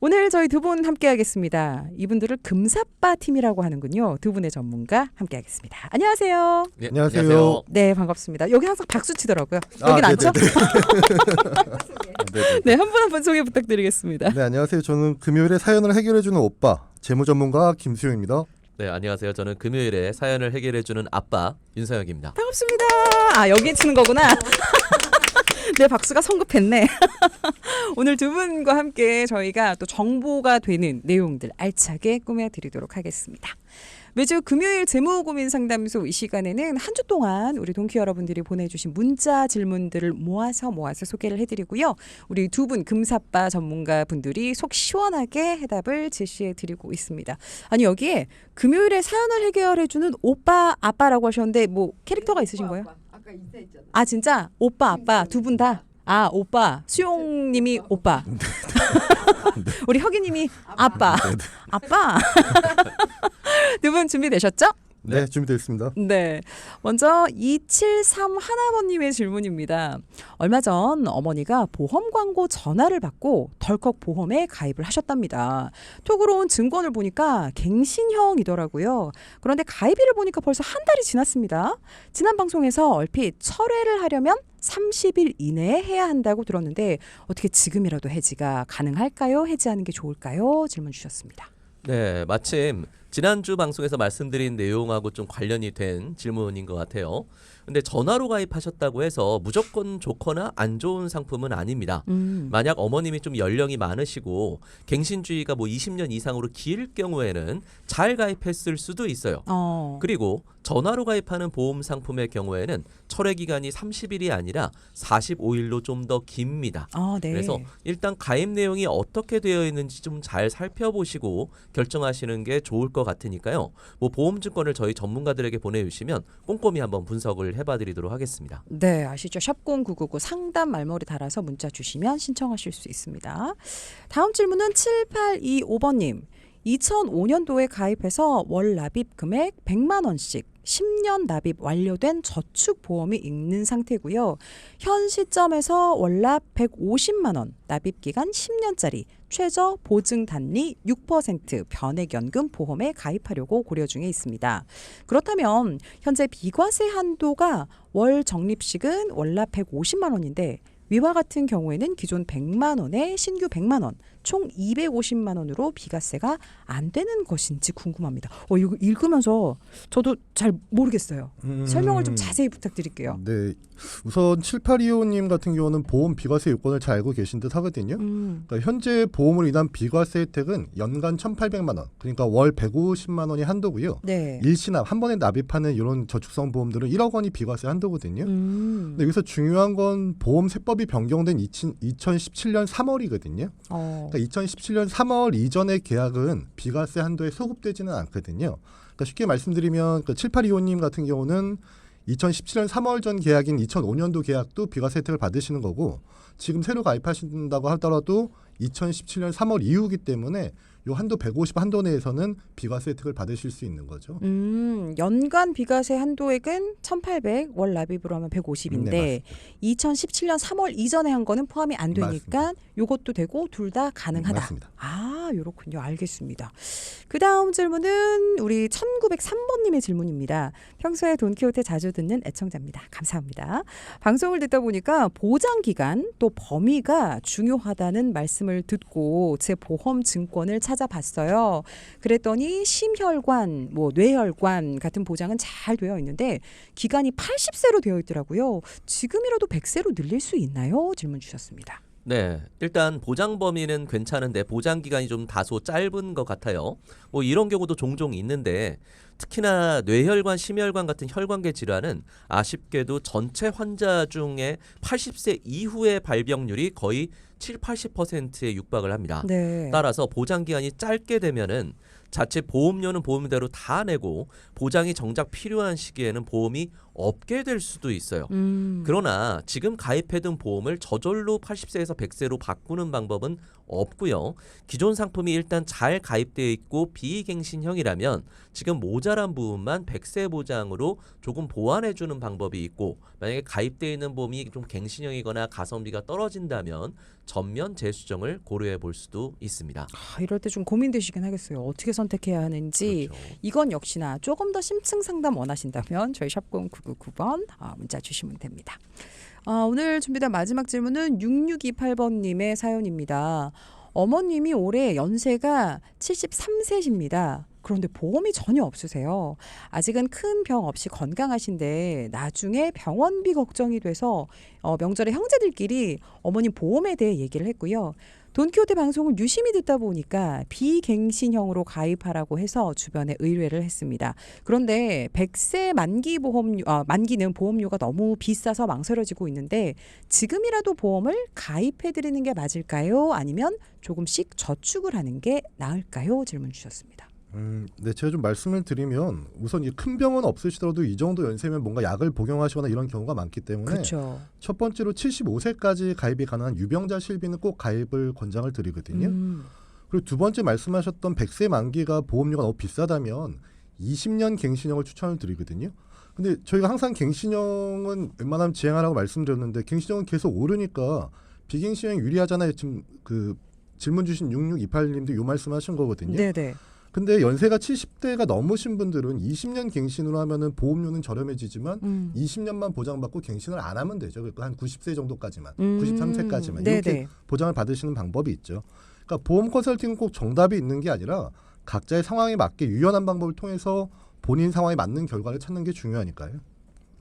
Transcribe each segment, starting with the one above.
오늘 저희 두 분 함께하겠습니다. 이분들을 금사빠 팀이라고 하는군요. 두 분의 전문가 함께하겠습니다. 안녕하세요. 네, 안녕하세요. 네, 반갑습니다. 여기 항상 박수 치더라고요. 여긴 앉죠? 네, 한 분 한 분 소개 부탁드리겠습니다. 네, 안녕하세요. 저는 금요일에 사연을 해결해주는 오빠, 재무 전문가 김수용입니다. 네, 안녕하세요. 저는 금요일에 사연을 해결해주는 아빠 윤서영입니다. 반갑습니다. 아, 여기에 치는 거구나. 네, 박수가 성급했네. 오늘 두 분과 함께 저희가 또 정보가 되는 내용들 알차게 꾸며드리도록 하겠습니다. 매주 금요일 재무고민 상담소 이 시간에는 한 주 동안 우리 동키 여러분들이 보내주신 문자 질문들을 모아서 소개를 해드리고요. 우리 두 분 금사빠 전문가 분들이 속 시원하게 해답을 제시해드리고 있습니다. 아니 여기에 금요일에 사연을 해결해주는 오빠 아빠라고 하셨는데 뭐 캐릭터가 있으신 거예요? 아까 인사했잖아. 아 진짜? 오빠 아빠 두 분 다? 아 오빠 수용님이 오빠 우리 혁이님이 아빠 아빠 두 분 준비되셨죠? 네, 준비되어 있습니다. 네, 먼저 273 하나번님의 질문입니다. 얼마 전 어머니가 보험 광고 전화를 받고 덜컥 보험에 가입을 하셨답니다. 톡으로 온 증권을 보니까 갱신형이더라고요. 그런데 가입일을 보니까 벌써 한 달이 지났습니다. 지난 방송에서 얼핏 철회를 하려면 30일 이내에 해야 한다고 들었는데 어떻게 지금이라도 해지가 가능할까요? 해지하는 게 좋을까요? 질문 주셨습니다. 네, 마침 지난주 방송에서 말씀드린 내용하고 좀 관련이 된 질문인 것 같아요. 근데 전화로 가입하셨다고 해서 무조건 좋거나 안 좋은 상품은 아닙니다. 만약 어머님이 좀 연령이 많으시고 갱신주의가 뭐 20년 이상으로 길 경우에는 잘 가입했을 수도 있어요. 그리고 전화로 가입하는 보험 상품의 경우에는 철회 기간이 30일이 아니라 45일로 좀 더 깁니다. 네. 그래서 일단 가입 내용이 어떻게 되어 있는지 좀 잘 살펴보시고 결정하시는 게 좋을 것 같으니까요. 뭐 보험증권을 저희 전문가들에게 보내주시면 꼼꼼히 한번 분석을 해봐드리도록 하겠습니다. 네, 아시죠? 샵0999 상담 말머리 달아서 문자 주시면 신청하실 수 있습니다. 다음 질문은 7825번님. 2005년도에 가입해서 월 납입 금액 100만 원씩 10년 납입 완료된 저축보험이 있는 상태고요. 현 시점에서 월납 150만 원, 납입 기간 10년짜리 최저 보증 단리 6% 변액연금 보험에 가입하려고 고려 중에 있습니다. 그렇다면 현재 비과세 한도가 월 적립식은 월납 150만 원인데 위와 같은 경우에는 기존 100만 원에 신규 100만 원, 총 250만 원으로 비과세가 안 되는 것인지 궁금합니다. 이거 읽으면서 저도 잘 모르겠어요. 설명을 좀 자세히 부탁드릴게요. 네, 우선 7825님 같은 경우는 보험 비과세 요건을 잘 알고 계신 듯 하거든요. 그러니까 현재 보험으로 인한 비과세 혜택은 연간 1,800만 원, 그러니까 월 150만 원이 한도고요. 네. 일시납, 한 번에 납입하는 이런 저축성 보험들은 1억 원이 비과세 한도거든요. 근데 여기서 중요한 건 보험 세법이 변경된 2017년 3월이거든요. 그러니까 2017년 3월 이전의 계약은 비과세 한도에 소급되지는 않거든요. 그러니까 쉽게 말씀드리면 7825님 같은 경우는 2017년 3월 전 계약인 2005년도 계약도 비과세 혜택을 받으시는 거고 지금 새로 가입하신다고 하더라도 2017년 3월 이후이기 때문에 요 한도 150 한도 내에서는 비과세 혜택을 받으실 수 있는 거죠. 연간 비과세 한도액은 1,800, 월 납입으로 하면 150인데 네, 2017년 3월 이전에 한 거는 포함이 안 되니까 요것도 되고 둘 다 가능하다. 맞습니다. 아, 요렇군요. 알겠습니다. 그 다음 질문은 우리 1903번님의 질문입니다. 평소에 돈키호테 자주 듣는 애청자입니다. 감사합니다. 방송을 듣다 보니까 보장 기간 또 범위가 중요하다는 말씀을 듣고 제 보험 증권을 찾아봤어요. 그랬더니 심혈관, 뭐 뇌혈관 같은 보장은 잘 되어 있는데 기간이 80세로 되어 있더라고요. 지금이라도 100세로 늘릴 수 있나요? 질문 주셨습니다. 네, 일단 보장 범위는 괜찮은데 보장 기간이 좀 다소 짧은 것 같아요. 뭐 이런 경우도 종종 있는데 특히나 뇌혈관, 심혈관 같은 혈관계 질환은 아쉽게도 전체 환자 중에 80세 이후의 발병률이 거의 70~80%에 육박을 합니다. 네. 따라서 보장 기간이 짧게 되면은 자체 보험료는 보험대로 다 내고 보장이 정작 필요한 시기에는 보험이 없게 될 수도 있어요. 그러나 지금 가입해둔 보험을 저절로 80세에서 100세로 바꾸는 방법은 없고요. 기존 상품이 일단 잘 가입되어 있고 비갱신형이라면 지금 모자란 부분만 100세 보장으로 조금 보완해주는 방법이 있고, 만약에 가입되어 있는 보험이 좀 갱신형이거나 가성비가 떨어진다면 전면 재수정을 고려해 볼 수도 있습니다. 이럴 때 좀 고민되시긴 하겠어요. 어떻게 선택해야 하는지. 그렇죠. 이건 역시나 조금 더 심층 상담 원하신다면 저희 샵0 9 9 9번 문자 주시면 됩니다. 오늘 준비된 마지막 질문은 6628번님의 사연입니다. 어머님이 올해 연세가 73세십니다. 그런데 보험이 전혀 없으세요. 아직은 큰 병 없이 건강하신데 나중에 병원비 걱정이 돼서 명절에 형제들끼리 어머님 보험에 대해 얘기를 했고요. 돈키호테 방송을 유심히 듣다 보니까 비갱신형으로 가입하라고 해서 주변에 의뢰를 했습니다. 그런데 100세 만기는 보험료가 너무 비싸서 망설여지고 있는데 지금이라도 보험을 가입해드리는 게 맞을까요? 아니면 조금씩 저축을 하는 게 나을까요? 질문 주셨습니다. 네, 제가 좀 말씀을 드리면 우선 이 큰 병은 없으시더라도 이 정도 연세면 뭔가 약을 복용하시거나 이런 경우가 많기 때문에 그렇죠. 첫 번째로 75세까지 가입이 가능한 유병자 실비는 꼭 가입을 권장을 드리거든요. 그리고 두 번째 말씀하셨던 100세 만기가 보험료가 너무 비싸다면 20년 갱신형을 추천을 드리거든요. 근데 저희가 항상 갱신형은 웬만하면 지행하라고 말씀드렸는데 갱신형은 계속 오르니까 비갱신형이 유리하잖아요. 지금 그 질문 주신 6628님도 요 말씀하신 거거든요. 네네. 근데 연세가 70대가 넘으신 분들은 20년 갱신으로 하면은 보험료는 저렴해지지만 20년만 보장받고 갱신을 안 하면 되죠. 그러니까 한 90세 정도까지만, 93세까지만 이렇게 보장을 받으시는 방법이 있죠. 그러니까 보험 컨설팅은 꼭 정답이 있는 게 아니라 각자의 상황에 맞게 유연한 방법을 통해서 본인 상황에 맞는 결과를 찾는 게 중요하니까요.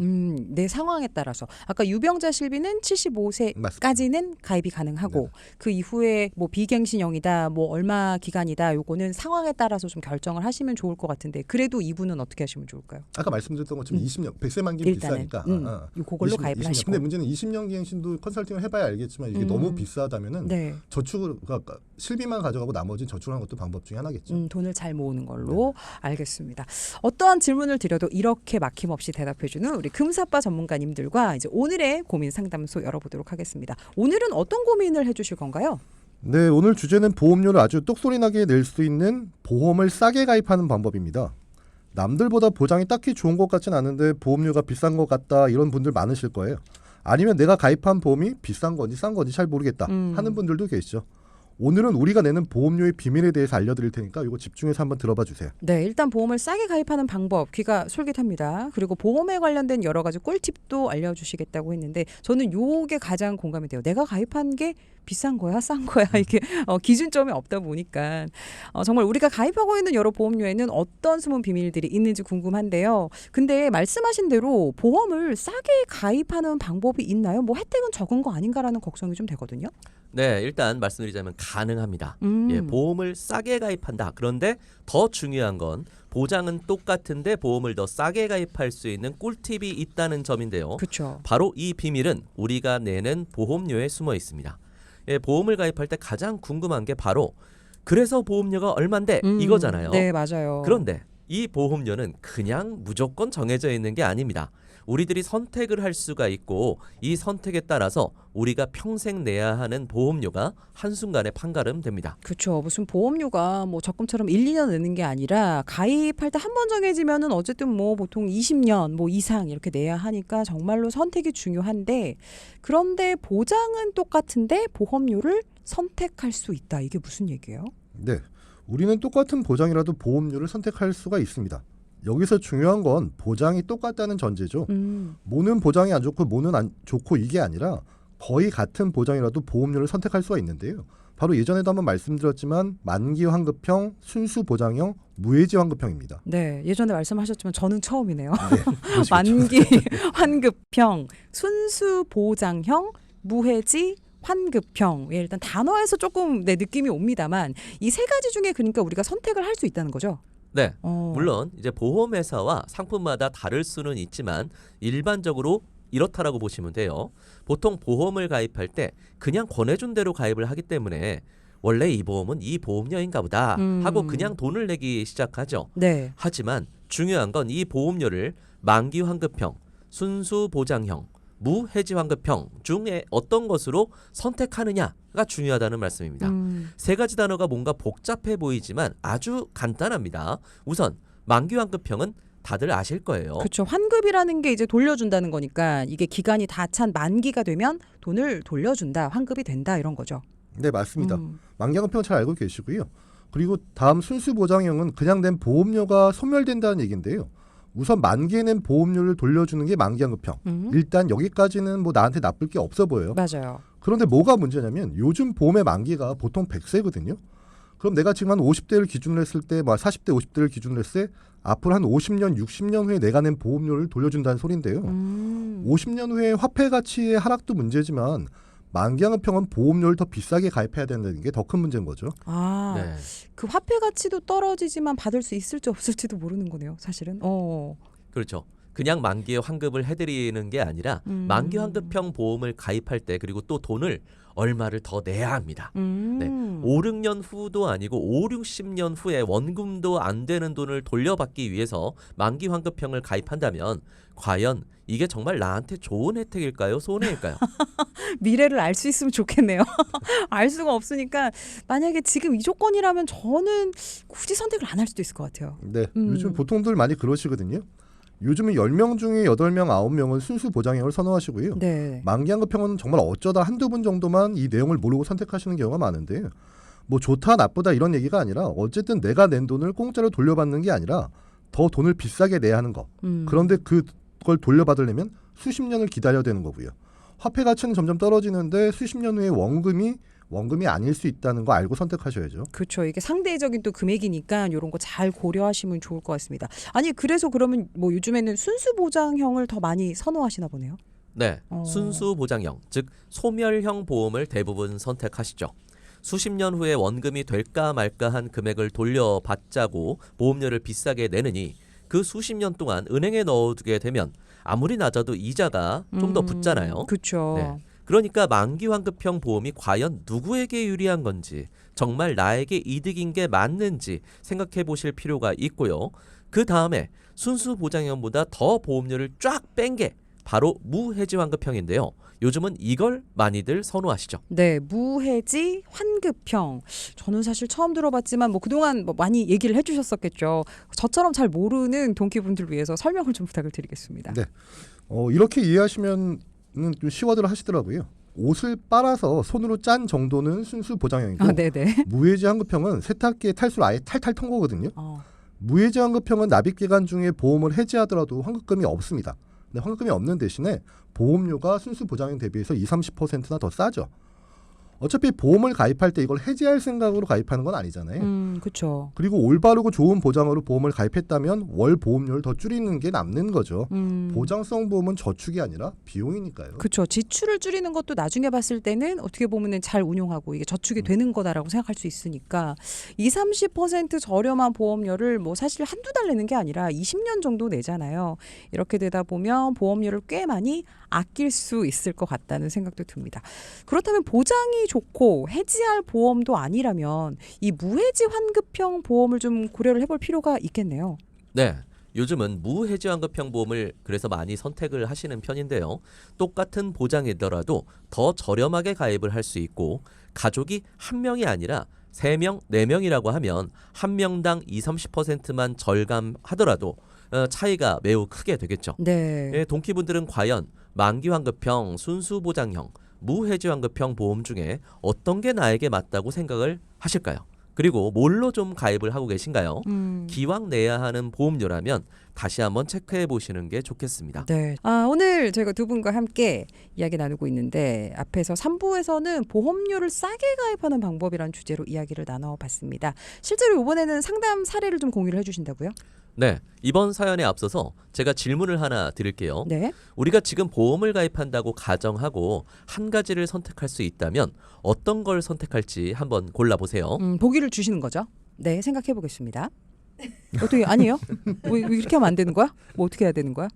내 상황에 따라서 아까 유병자 실비는 75세까지는 가입이 가능하고 네. 그 이후에 뭐 비갱신형이다 뭐 얼마 기간이다 요거는 상황에 따라서 좀 결정을 하시면 좋을 것 같은데 그래도 이분은 어떻게 하시면 좋을까요? 아까 말씀드렸던 것처럼 20년 100세 만기는 일단은, 비싸니까 그걸로 가입을 20년. 하시고. 근데 문제는 20년 갱신도 컨설팅을 해봐야 알겠지만 이게 너무 비싸다면은 네. 저축을 그러니까 실비만 가져가고 나머지는 저축하는 것도 방법 중에 하나겠죠. 돈을 잘 모으는 걸로 알겠습니다. 어떠한 질문을 드려도 이렇게 막힘없이 대답해주는 우리 금사빠 전문가님들과 이제 오늘의 고민 상담소 열어보도록 하겠습니다. 오늘은 어떤 고민을 해주실 건가요? 네, 오늘 주제는 보험료를 아주 똑소리나게 낼 수 있는 보험을 싸게 가입하는 방법입니다. 남들보다 보장이 딱히 좋은 것 같진 않은데 보험료가 비싼 것 같다 이런 분들 많으실 거예요. 아니면 내가 가입한 보험이 비싼 건지 싼 건지 잘 모르겠다 하는 분들도 계시죠. 오늘은 우리가 내는 보험료의 비밀에 대해서 알려드릴 테니까 이거 집중해서 한번 들어봐 주세요. 네, 일단 보험을 싸게 가입하는 방법 귀가 솔깃합니다. 그리고 보험에 관련된 여러 가지 꿀팁도 알려주시겠다고 했는데 저는 요게 가장 공감이 돼요. 내가 가입한 게 비싼 거야, 싼 거야 이게 기준점이 없다 보니까 정말 우리가 가입하고 있는 여러 보험료에는 어떤 숨은 비밀들이 있는지 궁금한데요. 근데 말씀하신 대로 보험을 싸게 가입하는 방법이 있나요? 뭐 혜택은 적은 거 아닌가라는 걱정이 좀 되거든요. 네, 일단 말씀드리자면 가능합니다. 예, 보험을 싸게 가입한다. 그런데 더 중요한 건 보장은 똑같은데 보험을 더 싸게 가입할 수 있는 꿀팁이 있다는 점인데요. 그렇죠. 바로 이 비밀은 우리가 내는 보험료에 숨어 있습니다. 예, 보험을 가입할 때 가장 궁금한 게 바로 그래서 보험료가 얼만데 이거잖아요. 네, 맞아요. 그런데 이 보험료는 그냥 무조건 정해져 있는 게 아닙니다. 우리들이 선택을 할 수가 있고 이 선택에 따라서 우리가 평생 내야 하는 보험료가 한순간에 판가름됩니다. 그렇죠. 무슨 보험료가 뭐 적금처럼 1, 2년 내는 게 아니라 가입할 때 한 번 정해지면은 어쨌든 뭐 보통 20년 뭐 이상 이렇게 내야 하니까 정말로 선택이 중요한데 그런데 보장은 똑같은데 보험료를 선택할 수 있다. 이게 무슨 얘기예요? 네, 우리는 똑같은 보장이라도 보험료를 선택할 수가 있습니다. 여기서 중요한 건 보장이 똑같다는 전제죠. 뭐는 보장이 안 좋고 뭐는 안 좋고 이게 아니라 거의 같은 보장이라도 보험료를 선택할 수가 있는데요. 바로 예전에도 한번 말씀드렸지만 만기 환급형, 순수 보장형, 무해지 환급형입니다. 네, 예전에 말씀하셨지만 저는 처음이네요. 네, 그러시겠죠. 만기 환급형, 순수 보장형, 무해지 환급형. 예, 일단 단어에서 조금 느낌이 옵니다만 이 세 가지 중에 그러니까 우리가 선택을 할 수 있다는 거죠. 네, 물론 이제 보험회사와 상품마다 다를 수는 있지만 일반적으로 이렇다라고 보시면 돼요. 보통 보험을 가입할 때 그냥 권해준 대로 가입을 하기 때문에 원래 이 보험은 이 보험료인가 보다 하고 그냥 돈을 내기 시작하죠. 네. 하지만 중요한 건 이 보험료를 만기 환급형, 순수 보장형, 무해지 환급형 중에 어떤 것으로 선택하느냐가 중요하다는 말씀입니다. 세 가지 단어가 뭔가 복잡해 보이지만 아주 간단합니다. 우선 만기 환급형은 다들 아실 거예요. 그렇죠. 환급이라는 게 이제 돌려준다는 거니까 이게 기간이 다 찬 만기가 되면 돈을 돌려준다, 환급이 된다 이런 거죠. 네, 맞습니다. 만기 환급형 잘 알고 계시고요. 그리고 다음 순수 보장형은 그냥 낸 보험료가 소멸된다는 얘기인데요. 우선 만기에 낸 보험료를 돌려주는 게 만기 환급형. 일단 여기까지는 뭐 나한테 나쁠 게 없어 보여요. 맞아요. 그런데 뭐가 문제냐면 요즘 보험의 만기가 보통 100세거든요. 그럼 내가 지금 한 50대를 기준으로 했을 때, 40대, 50대를 기준으로 했을 때 앞으로 한 50년, 60년 후에 내가 낸 보험료를 돌려준다는 소린데요. 50년 후에 화폐 가치의 하락도 문제지만 만기 환급형은 보험료를 더 비싸게 가입해야 된다는 게 더 큰 문제인 거죠. 아, 네. 그 화폐 가치도 떨어지지만 받을 수 있을지 없을지도 모르는 거네요, 사실은. 그렇죠. 그냥 만기에 환급을 해드리는 게 아니라 만기 환급형 보험을 가입할 때 그리고 또 돈을 얼마를 더 내야 합니다. 네. 5, 6년 후도 아니고 5, 60년 후에 원금도 안 되는 돈을 돌려받기 위해서 만기 환급형을 가입한다면 과연 이게 정말 나한테 좋은 혜택일까요? 손해일까요? 미래를 알 수 있으면 좋겠네요. 알 수가 없으니까 만약에 지금 이 조건이라면 저는 굳이 선택을 안 할 수도 있을 것 같아요. 네, 요즘 보통들 많이 그러시거든요. 요즘은 10명 중에 8명, 9명은 순수 보장형을 선호하시고요. 네. 만기 환급형은 정말 어쩌다 한두 분 정도만 이 내용을 모르고 선택하시는 경우가 많은데 뭐 좋다 나쁘다 이런 얘기가 아니라 어쨌든 내가 낸 돈을 공짜로 돌려받는 게 아니라 더 돈을 비싸게 내야 하는 거. 그런데 그걸 돌려받으려면 수십 년을 기다려야 되는 거고요. 화폐 가치는 점점 떨어지는데 수십 년 후에 원금이 아닐 수 있다는 거 알고 선택하셔야죠. 그렇죠. 이게 상대적인 또 금액이니까 이런 거 잘 고려하시면 좋을 것 같습니다. 아니 그래서 그러면 뭐 요즘에는 순수 보장형을 더 많이 선호하시나 보네요. 네, 순수 보장형, 즉 소멸형 보험을 대부분 선택하시죠. 수십 년 후에 원금이 될까 말까한 금액을 돌려받자고 보험료를 비싸게 내느니 그 수십 년 동안 은행에 넣어두게 되면 아무리 낮아도 이자가 좀 더 붙잖아요. 그렇죠. 네. 그러니까 만기 환급형 보험이 과연 누구에게 유리한 건지 정말 나에게 이득인 게 맞는지 생각해 보실 필요가 있고요. 그 다음에 순수 보장형보다 더 보험료를 쫙 뺀 게 바로 무해지 환급형인데요. 요즘은 이걸 많이들 선호하시죠. 네, 무해지 환급형. 저는 사실 처음 들어봤지만 뭐 그동안 뭐 많이 얘기를 해주셨었겠죠. 저처럼 잘 모르는 동기분들 위해서 설명을 좀 부탁을 드리겠습니다. 네, 이렇게 이해하시면 좀 쉬워들 하시더라고요. 옷을 빨아서 손으로 짠 정도는 순수 보장형이고 네네. 무해지 환급형은 세탁기에 탈수를 아예 탈탈 턴 거거든요. 무해지 환급형은 납입 기간 중에 보험을 해지하더라도 환급금이 없습니다. 근데 환급금이 없는 대신에 보험료가 순수 보장형 대비해서 20-30%나 더 싸죠. 어차피 보험을 가입할 때 이걸 해지할 생각으로 가입하는 건 아니잖아요. 그렇죠. 그리고 올바르고 좋은 보장으로 보험을 가입했다면 월 보험료를 더 줄이는 게 남는 거죠. 보장성 보험은 저축이 아니라 비용이니까요. 그렇죠. 지출을 줄이는 것도 나중에 봤을 때는 어떻게 보면은 잘 운용하고 이게 저축이 되는 거다라고 생각할 수 있으니까 20-30% 저렴한 보험료를 뭐 사실 한두 달 내는 게 아니라 20년 정도 내잖아요. 이렇게 되다 보면 보험료를 꽤 많이 아낄 수 있을 것 같다는 생각도 듭니다. 그렇다면 보장이 좋고 해지할 보험도 아니라면 이 무해지 환급형 보험을 좀 고려를 해볼 필요가 있겠네요. 네. 요즘은 무해지 환급형 보험을 그래서 많이 선택을 하시는 편인데요. 똑같은 보장이더라도 더 저렴하게 가입을 할 수 있고 가족이 한 명이 아니라 3명, 4명이라고 하면 한 명당 20-30%만 절감하더라도 차이가 매우 크게 되겠죠. 네. 예, 동키분들은 과연 만기 환급형, 순수 보장형, 무해지 환급형 보험 중에 어떤 게 나에게 맞다고 생각을 하실까요? 그리고 뭘로 좀 가입을 하고 계신가요? 기왕 내야 하는 보험료라면 다시 한번 체크해 보시는 게 좋겠습니다. 네. 오늘 저희가 두 분과 함께 이야기 나누고 있는데 앞에서 3부에서는 보험료를 싸게 가입하는 방법이라는 주제로 이야기를 나눠봤습니다. 실제로 이번에는 상담 사례를 좀 공유를 해주신다고요? 네. 이번 사연에 앞서서 제가 질문을 하나 드릴게요. 네. 우리가 지금 보험을 가입한다고 가정하고 한 가지를 선택할 수 있다면 어떤 걸 선택할지 한번 골라보세요. 보기를 주시는 거죠? 네, 생각해 보겠습니다. 어떻게 아니에요? 뭐 이렇게 하면 안 되는 거야? 뭐 어떻게 해야 되는 거야?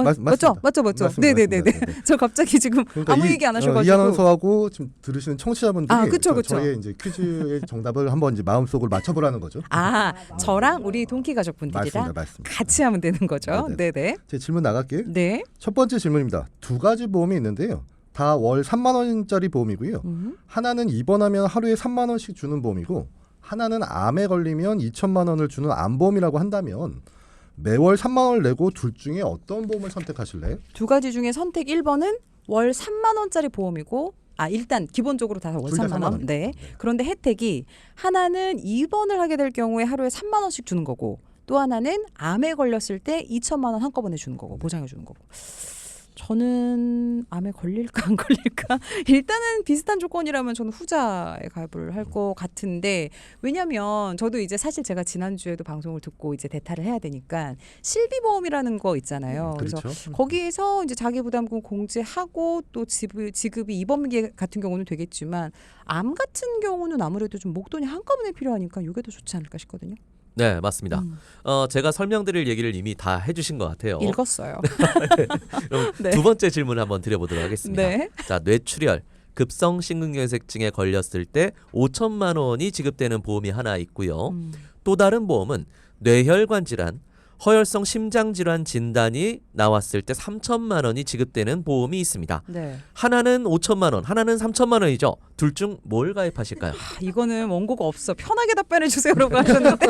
맞죠? 맞죠? 네네네네. 저 갑자기 지금 그러니까 아무 얘기 안 하셔가지고. 이 아나운서하고 지금 들으시는 청취자분들이 그쵸. 저의 이제 퀴즈의 정답을 한번 이제 마음속으로 맞춰보라는 거죠. 저랑 우리 동키 가족분들이랑 맞습니다. 같이 하면 되는 거죠. 네네. 제 질문 나갈게요. 네. 첫 번째 질문입니다. 두 가지 보험이 있는데요. 다 월 3만 원짜리 보험이고요. 하나는 입원하면 하루에 3만 원씩 주는 보험이고 하나는 암에 걸리면 2천만 원을 주는 암보험이라고 한다면 매월 3만 원을 내고 둘 중에 어떤 보험을 선택하실래요? 두 가지 중에 선택 1번은 월 3만 원짜리 보험이고 일단 기본적으로 다 월 3만 원. 네. 그런데 혜택이 하나는 입원을 하게 될 경우에 하루에 3만 원씩 주는 거고 또 하나는 암에 걸렸을 때 2천만 원 한꺼번에 주는 거고 보장해 주는 거고. 저는 암에 걸릴까 안 걸릴까 일단은 비슷한 조건이라면 저는 후자에 가입을 할 것 같은데 왜냐면 저도 이제 사실 제가 지난주에도 방송을 듣고 이제 대타를 해야 되니까 실비보험이라는 거 있잖아요. 그렇죠. 그래서 거기에서 이제 자기부담금 공제하고 또 지급이 입원기 같은 경우는 되겠지만 암 같은 경우는 아무래도 좀 목돈이 한꺼번에 필요하니까 이게 더 좋지 않을까 싶거든요. 네, 맞습니다. 제가 설명드릴 얘기를 이미 다 해주신 것 같아요. 읽었어요. 그럼 네. 두 번째 질문 한번 드려보도록 하겠습니다. 네. 자, 뇌출혈, 급성 심근경색증에 걸렸을 때 5천만 원이 지급되는 보험이 하나 있고요. 또 다른 보험은 뇌혈관 질환, 허혈성 심장 질환 진단이 나왔을 때 3천만 원이 지급되는 보험이 있습니다. 네. 하나는 5천만 원, 하나는 3천만 원이죠. 둘 중 뭘 가입하실까요? 이거는 원고가 없어. 편하게 답변해 주세요라고 하셨는데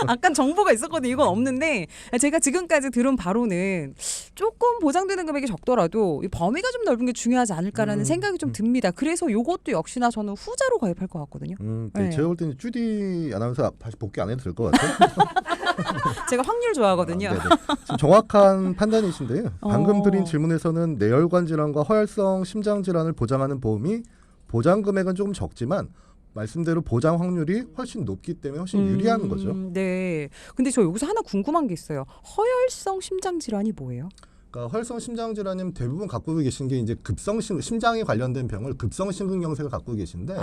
아까 정보가 있었거든요. 이건 없는데 제가 지금까지 들은 바로는 조금 보장되는 금액이 적더라도 이 범위가 좀 넓은 게 중요하지 않을까라는 생각이 좀 듭니다. 그래서 이것도 역시나 저는 후자로 가입할 것 같거든요. 네. 제가 볼 때는 주디 아나운서 다시 복귀 안 해도 될 것 같아요. 제가 확률 좋아하거든요. 지금 정확한 판단이신데요. 방금 드린 질문에서는 뇌혈관 질환과 허혈성 심장 질환을 보장하는 보험이 보장 금액은 조금 적지만 말씀대로 보장 확률이 훨씬 높기 때문에 훨씬 유리한 거죠. 네. 근데 저 여기서 하나 궁금한 게 있어요. 허혈성 심장 질환이 뭐예요? 그러니까 허혈성 심장 질환은 대부분 갖고 계신 게 이제 심장에 관련된 병을 급성 심근경색을 갖고 계신데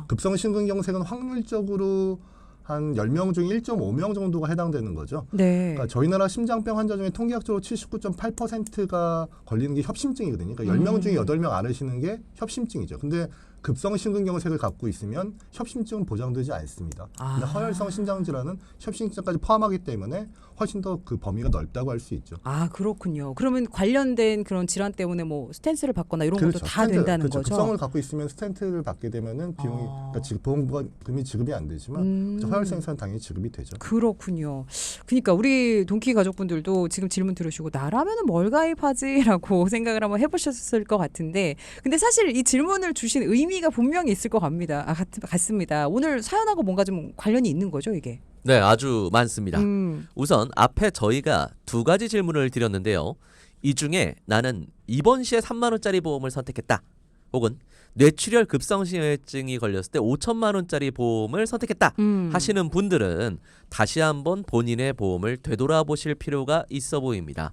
급성 심근경색은 확률적으로 한 10명 중에 1.5명 정도가 해당되는 거죠. 네. 그러니까 저희 나라 심장병 환자 중에 통계학적으로 79.8%가 걸리는 게 협심증이거든요. 그러니까 10명 중에 8명 앓으시는 게 협심증이죠. 근데 급성 심근경색을 갖고 있으면 협심증은 보장되지 않습니다. 근데 허혈성 심장 질환은 협심증까지 포함하기 때문에 훨씬 더 그 범위가 넓다고 할 수 있죠. 그렇군요. 그러면 관련된 그런 질환 때문에 뭐 스탠스를 받거나 이런 것도 다 된다는 거죠. 급성을 갖고 있으면 스텐트를 받게 되면은 비용이 그러니까 보험금이 지급이 안 되지만 허혈성에서는 당연히 지급이 되죠. 그렇군요. 그러니까 우리 동키 가족분들도 지금 질문 들으시고 나라면은 뭘 가입하지라고 생각을 한번 해보셨을 것 같은데, 근데 사실 이 질문을 주신 의미가 분명히 있을 것 같습니다. 오늘 사연하고 뭔가 좀 관련이 있는 거죠, 이게? 네, 아주 많습니다. 우선 앞에 저희가 두 가지 질문을 드렸는데요. 이 중에 나는 입원 시에 3만 원짜리 보험을 선택했다. 혹은 뇌출혈 급성심혈증이 걸렸을 때 5천만 원짜리 보험을 선택했다 하시는 분들은 다시 한번 본인의 보험을 되돌아보실 필요가 있어 보입니다.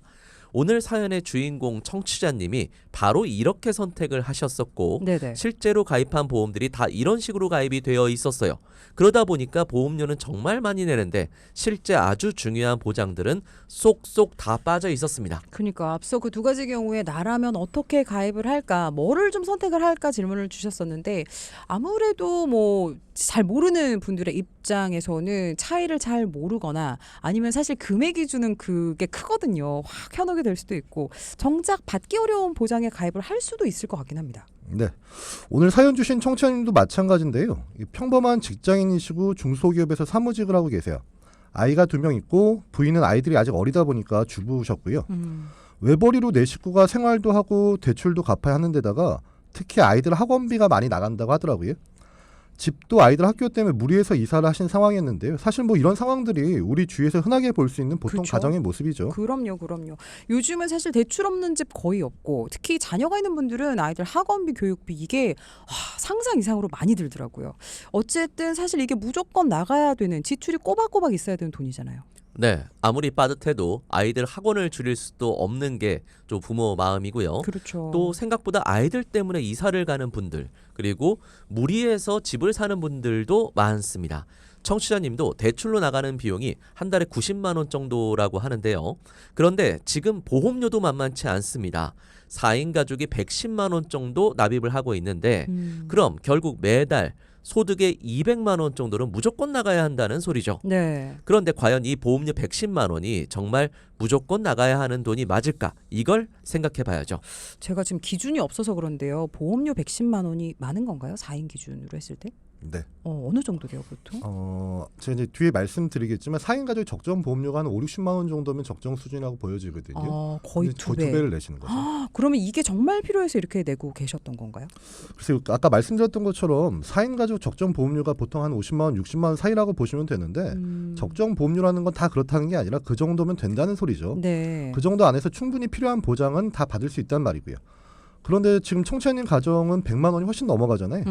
오늘 사연의 주인공 청취자님이 바로 이렇게 선택을 하셨었고 네네. 실제로 가입한 보험들이 다 이런 식으로 가입이 되어 있었어요. 그러다 보니까 보험료는 정말 많이 내는데 실제 아주 중요한 보장들은 쏙쏙 다 빠져 있었습니다. 그러니까 앞서 그 두 가지 경우에 나라면 어떻게 가입을 할까, 뭐를 좀 선택을 할까 질문을 주셨었는데 아무래도 뭐 잘 모르는 분들의 입장에서는 차이를 잘 모르거나 아니면 사실 금액이 주는 그게 크거든요. 확 현혹이 될 수도 있고 정작 받기 어려운 보장에 가입을 할 수도 있을 것 같긴 합니다. 네, 오늘 사연 주신 청취자님도 마찬가지인데요. 평범한 직장인이시고 중소기업에서 사무직을 하고 계세요. 아이가 2명 있고 부인은 아이들이 아직 어리다 보니까 주부셨고요. 외벌이로 내 식구가 생활도 하고 대출도 갚아야 하는 데다가 특히 아이들 학원비가 많이 나간다고 하더라고요. 집도 아이들 학교 때문에 무리해서 이사를 하신 상황이었는데요. 사실 뭐 이런 상황들이 우리 주위에서 흔하게 볼 수 있는 보통 그렇죠. 가정의 모습이죠. 그럼요. 요즘은 사실 대출 없는 집 거의 없고 특히 자녀가 있는 분들은 아이들 학원비, 교육비 이게 상상 이상으로 많이 들더라고요. 어쨌든 사실 이게 무조건 나가야 되는 지출이 꼬박꼬박 있어야 되는 돈이잖아요. 네, 아무리 빠듯해도 아이들 학원을 줄일 수도 없는 게 좀 부모 마음이고요. 그렇죠. 또 생각보다 아이들 때문에 이사를 가는 분들, 그리고 무리해서 집을 사는 분들도 많습니다. 청취자님도 대출로 나가는 비용이 한 달에 90만 원 정도라고 하는데요. 그런데 지금 보험료도 만만치 않습니다. 4인 가족이 110만 원 정도 납입을 하고 있는데 그럼 결국 매달 소득의 200만 원 정도는 무조건 나가야 한다는 소리죠. 네. 그런데 과연 이 보험료 110만 원이 정말 무조건 나가야 하는 돈이 맞을까? 이걸 생각해 봐야죠. 제가 지금 기준이 없어서 그런데요. 보험료 110만 원이 많은 건가요? 4인 기준으로 했을 때? 네. 어느 정도 돼요, 보통? 제가 이제 뒤에 말씀드리겠지만 4인 가족 적정 보험료가 한 5, 60만 원 정도면 적정 수준이라고 보여지거든요. 거의 근데 두 거의 배. 두 배를 내시는 거죠. 그러면 이게 정말 필요해서 이렇게 내고 계셨던 건가요? 그래서 아까 말씀드렸던 것처럼 4인 가족 적정 보험료가 보통 한 50만 원, 60만 원 사이라고 보시면 되는데 적정 보험료라는 건 다 그렇다는 게 아니라 그 정도면 된다는 소리죠. 네. 그 정도 안에서 충분히 필요한 보장은 다 받을 수 있단 말이고요. 그런데 지금 청취자님 가정은 100만 원이 훨씬 넘어가잖아요.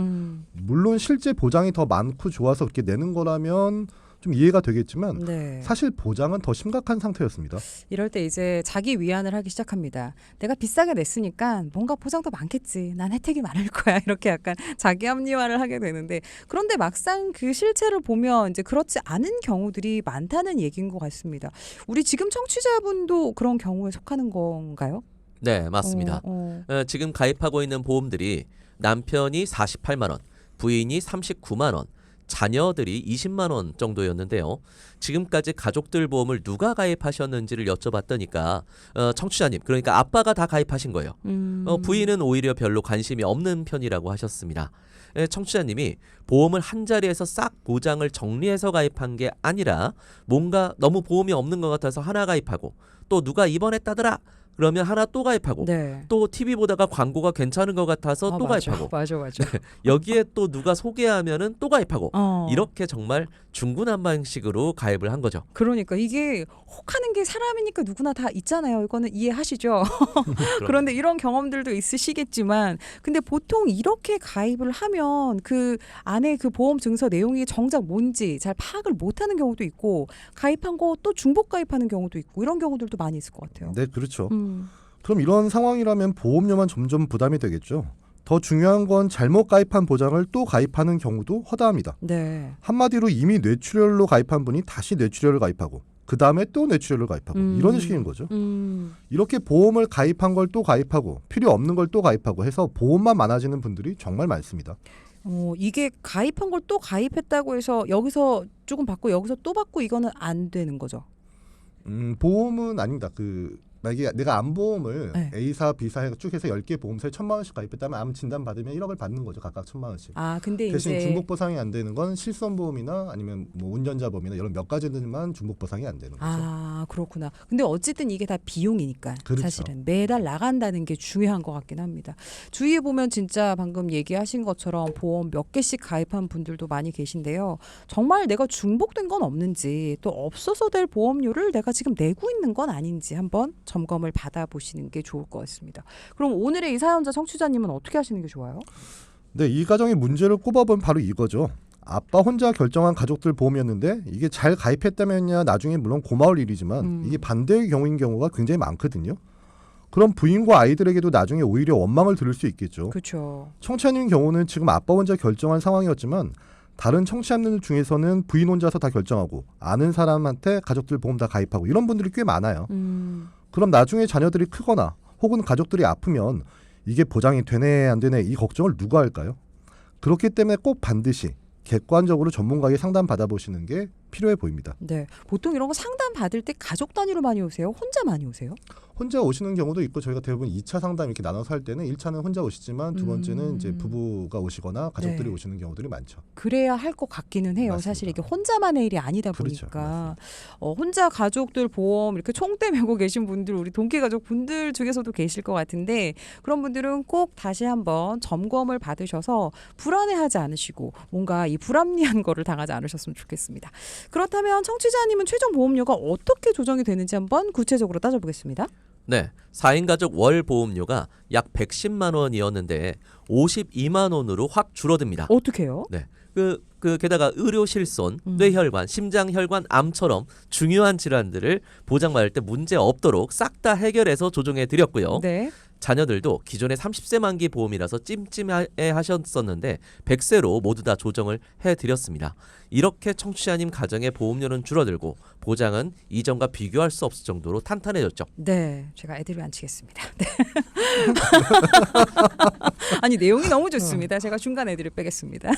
물론 실제 보장이 더 많고 좋아서 그렇게 내는 거라면 좀 이해가 되겠지만 네. 사실 보장은 더 심각한 상태였습니다. 이럴 때 이제 자기 위안을 하기 시작합니다. 내가 비싸게 냈으니까 뭔가 보장도 많겠지. 난 혜택이 많을 거야. 이렇게 약간 자기 합리화를 하게 되는데 그런데 막상 그 실체를 보면 이제 그렇지 않은 경우들이 많다는 얘기인 것 같습니다. 우리 지금 청취자분도 그런 경우에 속하는 건가요? 네, 맞습니다. 지금 가입하고 있는 보험들이 남편이 48만 원, 부인이 39만 원, 자녀들이 20만 원 정도였는데요. 지금까지 가족들 보험을 누가 가입하셨는지를 여쭤봤더니까 청취자님, 그러니까 아빠가 다 가입하신 거예요. 부인은 오히려 별로 관심이 없는 편이라고 하셨습니다. 청취자님이 보험을 한 자리에서 싹 보장을 정리해서 가입한 게 아니라 뭔가 너무 보험이 없는 것 같아서 하나 가입하고 또 누가 입원했다더라 그러면 하나 또 가입하고 네. 또 TV 보다가 광고가 괜찮은 것 같아서 또 가입하고 맞아. 여기에 또 누가 소개하면은 또 가입하고 이렇게 정말 중구난방식으로 가입을 한 거죠. 그러니까 이게 혹하는 게 사람이니까 누구나 다 있잖아요. 이거는 이해하시죠? 그런데 이런 경험들도 있으시겠지만 근데 보통 이렇게 가입을 하면 그 안에 그 보험 증서 내용이 정작 뭔지 잘 파악을 못하는 경우도 있고 가입한 거 또 중복 가입하는 경우도 있고 이런 경우들도 많이 있을 것 같아요. 네, 그렇죠. 그럼 이런 상황이라면 보험료만 점점 부담이 되겠죠. 더 중요한 건 잘못 가입한 보장을 또 가입하는 경우도 허다합니다. 네. 한마디로 이미 뇌출혈로 가입한 분이 다시 뇌출혈을 가입하고 그 다음에 또 뇌출혈을 가입하고 이런 식인 거죠. 이렇게 보험을 가입한 걸 또 가입하고 필요 없는 걸 또 가입하고 해서 보험만 많아지는 분들이 정말 많습니다. 이게 가입한 걸 또 가입했다고 해서 여기서 조금 받고 여기서 또 받고 이거는 안 되는 거죠. 보험은 아닙니다. 만약에 내가 암보험을 네. A사, B사 쭉 해서 10개 보험사에 1,000만 원씩 가입했다면 암 진단 받으면 1억을 받는 거죠. 각각 1,000만 원씩. 근데 대신 이제 중복 보상이 안 되는 건 실손보험이나 아니면 뭐 운전자보험이나 이런 몇 가지들만 중복 보상이 안 되는 거죠. 그렇구나. 근데 어쨌든 이게 다 비용이니까 그렇죠. 사실은 매달 나간다는 게 중요한 것 같긴 합니다. 주위에 보면 진짜 방금 얘기하신 것처럼 보험 몇 개씩 가입한 분들도 많이 계신데요. 정말 내가 중복된 건 없는지 또 없어서 될 보험료를 내가 지금 내고 있는 건 아닌지 한번 점검을 받아보시는 게 좋을 것 같습니다. 그럼 오늘의 이 사연자 청취자님은 어떻게 하시는 게 좋아요? 네, 이 가정의 문제를 꼽아보면 바로 이거죠. 아빠 혼자 결정한 가족들 보험이었는데 이게 잘 가입했다면야 나중에 물론 고마울 일이지만 이게 반대의 경우인 경우가 굉장히 많거든요. 그럼 부인과 아이들에게도 나중에 오히려 원망을 들을 수 있겠죠. 그렇죠. 청취자님 경우는 지금 아빠 혼자 결정한 상황이었지만 다른 청취자들 중에서는 부인 혼자서 다 결정하고 아는 사람한테 가족들 보험 다 가입하고 이런 분들이 꽤 많아요. 그럼 나중에 자녀들이 크거나 혹은 가족들이 아프면 이게 보장이 되네 안 되네 이 걱정을 누가 할까요? 그렇기 때문에 꼭 반드시 객관적으로 전문가에게 상담 받아보시는 게 필요해 보입니다. 네, 보통 이런 거 상담 받을 때 가족 단위로 많이 오세요? 혼자 많이 오세요? 혼자 오시는 경우도 있고 저희가 대부분 2차 상담 이렇게 나눠서 할 때는 1차는 혼자 오시지만 두 번째는 이제 부부가 오시거나 가족들이 네. 오시는 경우들이 많죠. 그래야 할 것 같기는 해요. 맞습니다. 사실 이게 혼자만의 일이 아니다 그렇죠. 보니까 혼자 가족들 보험 이렇게 총대 메고 계신 분들 우리 동기 가족 분들 중에서도 계실 것 같은데 그런 분들은 꼭 다시 한번 점검을 받으셔서 불안해하지 않으시고 뭔가 이 불합리한 거를 당하지 않으셨으면 좋겠습니다. 그렇다면 청취자님은 최종 보험료가 어떻게 조정이 되는지 한번 구체적으로 따져보겠습니다. 네, 4인 가족 월 보험료가 약 110만 원이었는데 52만 원으로 확 줄어듭니다. 어떻게 해요? 네. 게다가 의료 실손, 뇌혈관, 심장혈관, 암처럼 중요한 질환들을 보장받을 때 문제 없도록 싹 다 해결해서 조정해 드렸고요. 네. 자녀들도 기존의 30세 만기 보험이라서 찜찜해 하셨었는데 100세로 모두 다 조정을 해드렸습니다. 이렇게 청취자님 가정의 보험료는 줄어들고 보장은 이전과 비교할 수 없을 정도로 탄탄해졌죠. 네, 제가 애드립 안 치겠습니다. 네. 아니 내용이 너무 좋습니다. 제가 중간 애드립 빼겠습니다.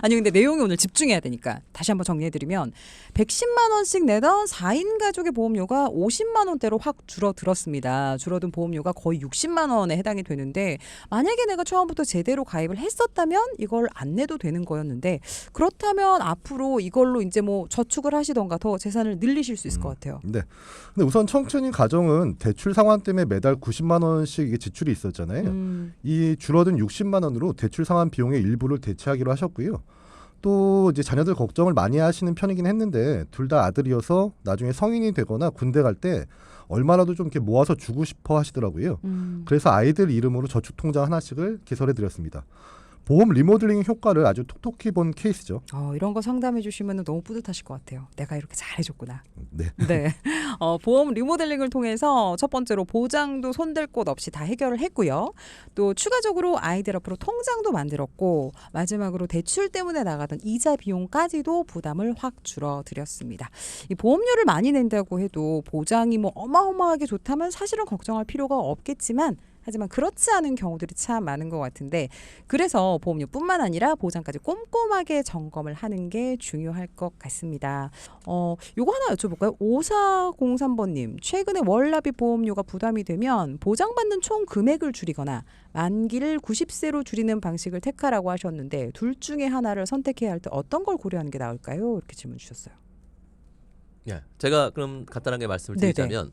아니 근데 내용이 오늘 집중해야 되니까 다시 한번 정리해드리면 110만 원씩 내던 4인 가족의 보험료가 50만 원대로 확 줄어들었습니다. 줄어든 보험료가 거의 60만 원에 해당이 되는데 만약에 내가 처음부터 제대로 가입을 했었다면 이걸 안 내도 되는 거였는데 그렇다면 앞으로 이걸로 이제 뭐 저축을 하시던가 더 재산을 늘리실 수 있을 것 같아요. 네. 근데 우선 청춘인 가정은 대출 상환 때문에 매달 90만 원씩 이게 지출이 있었잖아요. 이 줄어든 60만 원으로 대출 상환 비용의 일부를 대체하기로 하셨고요. 또 이제 자녀들 걱정을 많이 하시는 편이긴 했는데 둘 다 아들이어서 나중에 성인이 되거나 군대 갈 때 얼마라도 좀 이렇게 모아서 주고 싶어 하시더라고요. 그래서 아이들 이름으로 저축 통장 하나씩을 개설해 드렸습니다. 보험 리모델링 효과를 아주 톡톡히 본 케이스죠. 이런 거 상담해 주시면 너무 뿌듯하실 것 같아요. 내가 이렇게 잘해줬구나. 네. 네. 보험 리모델링을 통해서 첫 번째로 보장도 손댈 곳 없이 다 해결을 했고요. 또 추가적으로 아이들 앞으로 통장도 만들었고 마지막으로 대출 때문에 나가던 이자 비용까지도 부담을 확 줄어드렸습니다. 이 보험료를 많이 낸다고 해도 보장이 뭐 어마어마하게 좋다면 사실은 걱정할 필요가 없겠지만 하지만 그렇지 않은 경우들이 참 많은 것 같은데 그래서 보험료뿐만 아니라 보장까지 꼼꼼하게 점검을 하는 게 중요할 것 같습니다. 요거 하나 여쭤볼까요? 5403번님 최근에 월납입 보험료가 부담이 되면 보장받는 총 금액을 줄이거나 만기를 90세로 줄이는 방식을 택하라고 하셨는데 둘 중에 하나를 선택해야 할 때 어떤 걸 고려하는 게 나을까요? 이렇게 질문 주셨어요. 예, 제가 그럼 간단하게 말씀을 네네. 드리자면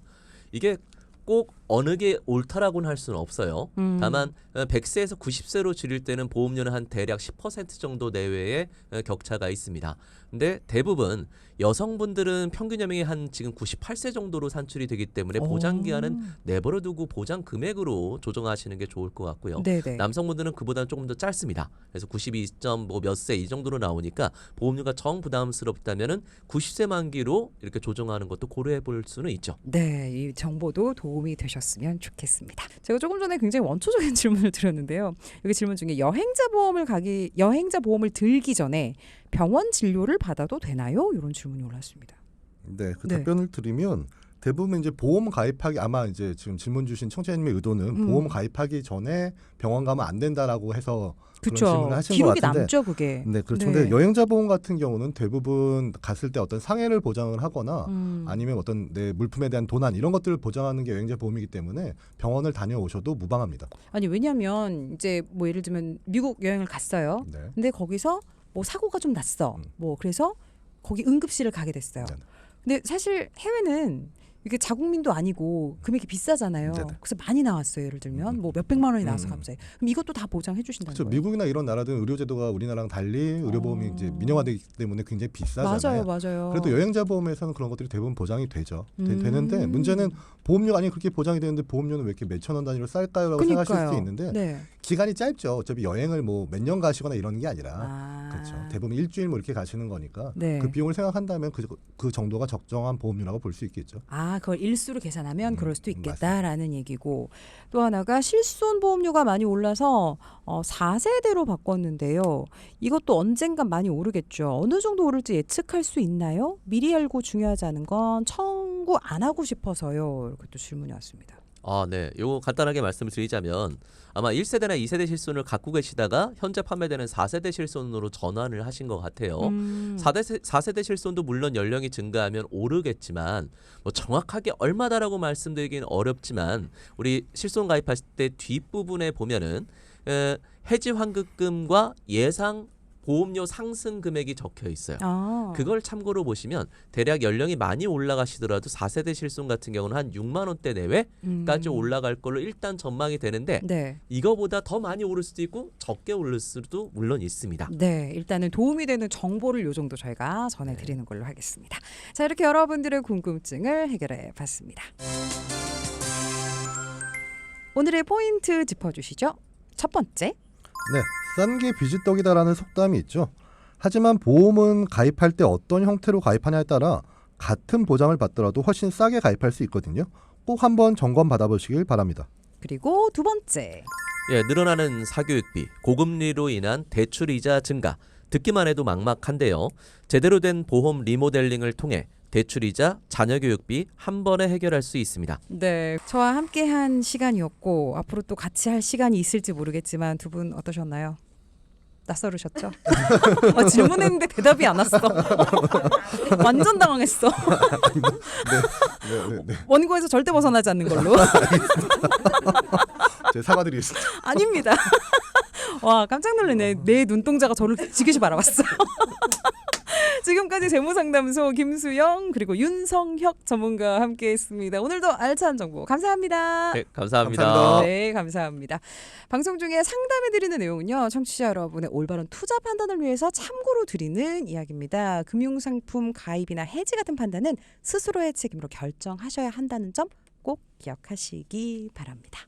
이게 꼭 어느 게 옳다라고는 할 수는 없어요. 다만 100세에서 90세로 줄일 때는 보험료는 한 대략 10% 정도 내외의 격차가 있습니다. 근데 대부분 여성분들은 평균 연령이 한 지금 98세 정도로 산출이 되기 때문에 보장 기한은 내버려두고 보장 금액으로 조정하시는 게 좋을 것 같고요. 네네. 남성분들은 그보다는 조금 더 짧습니다. 그래서 92점 뭐 몇 세 이 정도로 나오니까 보험료가 정 부담스럽다면은 90세 만기로 이렇게 조정하는 것도 고려해 볼 수는 있죠. 네, 이 정보도 도움이 되셨으면 좋겠습니다. 제가 조금 전에 굉장히 원초적인 질문을 드렸는데요. 여기 질문 중에 여행자 보험을 들기 전에 병원 진료를 받아도 되나요? 이런 질문이 올랐습니다. 네, 그 네. 답변을 드리면 대부분 이제 보험 가입하기 아마 이제 지금 질문 주신 청취자님의 의도는 보험 가입하기 전에 병원 가면 안 된다라고 해서 그런 그렇죠. 질문을 하신 것 기록이 같은데. 남죠, 그게. 네, 그렇죠. 네. 근데 여행자 보험 같은 경우는 대부분 갔을 때 어떤 상해를 보장을 하거나 아니면 어떤 내 물품에 대한 도난 이런 것들을 보장하는 게 여행자 보험이기 때문에 병원을 다녀오셔도 무방합니다. 아니 왜냐하면 이제 뭐 예를 들면 미국 여행을 갔어요. 네. 근데 거기서 뭐 사고가 좀 났어. 뭐 그래서 거기 응급실을 가게 됐어요. 네네. 근데 사실 해외는 이게 자국민도 아니고 금액이 비싸잖아요. 네네. 그래서 많이 나왔어요. 예를 들면 뭐 몇백만 원이 나와서 갑자기. 그럼 이것도 다 보장해 주신다는 그렇죠. 거예요. 미국이나 이런 나라들은 의료제도가 우리나라랑 달리 의료보험이 이제 민영화되기 때문에 굉장히 비싸잖아요. 맞아요. 그래도 여행자 보험에서는 그런 것들이 대부분 보장이 되죠. 되는데 문제는 보험료가 아니 그렇게 보장이 되는데 보험료는 왜 이렇게 몇천 원 단위로 쌀까요라고 생각하실 수 있는데 네. 기간이 짧죠. 어차피 여행을 뭐 몇 년 가시거나 이런 게 아니라 아. 그렇죠. 대부분 일주일 뭐 이렇게 가시는 거니까 네. 그 비용을 생각한다면 그 정도가 적정한 보험료라고 볼 수 있겠죠. 아, 그걸 일수로 계산하면 그럴 수도 맞습니다. 있겠다라는 얘기고 또 하나가 실손 보험료가 많이 올라서 4세대로 바꿨는데요. 이것도 언젠간 많이 오르겠죠. 어느 정도 오를지 예측할 수 있나요? 미리 알고 중요하지 않은 건 청구 안 하고 싶어서요. 이렇게 또 질문이 왔습니다. 아, 네. 요거 간단하게 말씀을 드리자면 아마 1세대나 2세대 실손을 갖고 계시다가 현재 판매되는 4세대 실손으로 전환을 하신 것 같아요. 4세대 실손도 물론 연령이 증가하면 오르겠지만 뭐 정확하게 얼마다라고 말씀드리기는 어렵지만 우리 실손 가입하실 때 뒷부분에 보면은 해지 환급금과 예상 보험료 상승 금액이 적혀 있어요. 그걸 참고로 보시면 대략 연령이 많이 올라가시더라도 4세대 실손 같은 경우는 한 6만 원대 내외까지 올라갈 걸로 일단 전망이 되는데 네. 이거보다 더 많이 오를 수도 있고 적게 오를 수도 물론 있습니다. 네, 일단은 도움이 되는 정보를 요 정도 저희가 전해드리는 걸로 하겠습니다. 자, 이렇게 여러분들의 궁금증을 해결해 봤습니다. 오늘의 포인트 짚어주시죠. 첫 번째. 네, 싼 게 비지떡이다라는 속담이 있죠. 하지만 보험은 가입할 때 어떤 형태로 가입하냐에 따라 같은 보장을 받더라도 훨씬 싸게 가입할 수 있거든요. 꼭 한번 점검 받아보시길 바랍니다. 그리고 두 번째. 예, 늘어나는 사교육비, 고금리로 인한 대출이자 증가. 듣기만 해도 막막한데요. 제대로 된 보험 리모델링을 통해 대출이자 자녀교육비 한 번에 해결할 수 있습니다. 네, 저와 함께한 시간이었고 앞으로 또 같이 할 시간이 있을지 모르겠지만 두 분 어떠셨나요? 낯설으셨죠? 질문했는데 대답이 안 왔어. 완전 당황했어. 네. 원고에서 절대 벗어나지 않는 걸로. 제가 사과드리겠습니다. 아닙니다. 와, 깜짝 놀랐네. 내 눈동자가 저를 지그시 바라봤어. 지금까지 재무상담소 김수영 그리고 윤성혁 전문가와 함께했습니다. 오늘도 알찬 정보 감사합니다. 네, 감사합니다. 감사합니다. 네, 감사합니다. 방송 중에 상담해드리는 내용은요, 청취자 여러분의 올바른 투자 판단을 위해서 참고로 드리는 이야기입니다. 금융상품 가입이나 해지 같은 판단은 스스로의 책임으로 결정하셔야 한다는 점 꼭 기억하시기 바랍니다.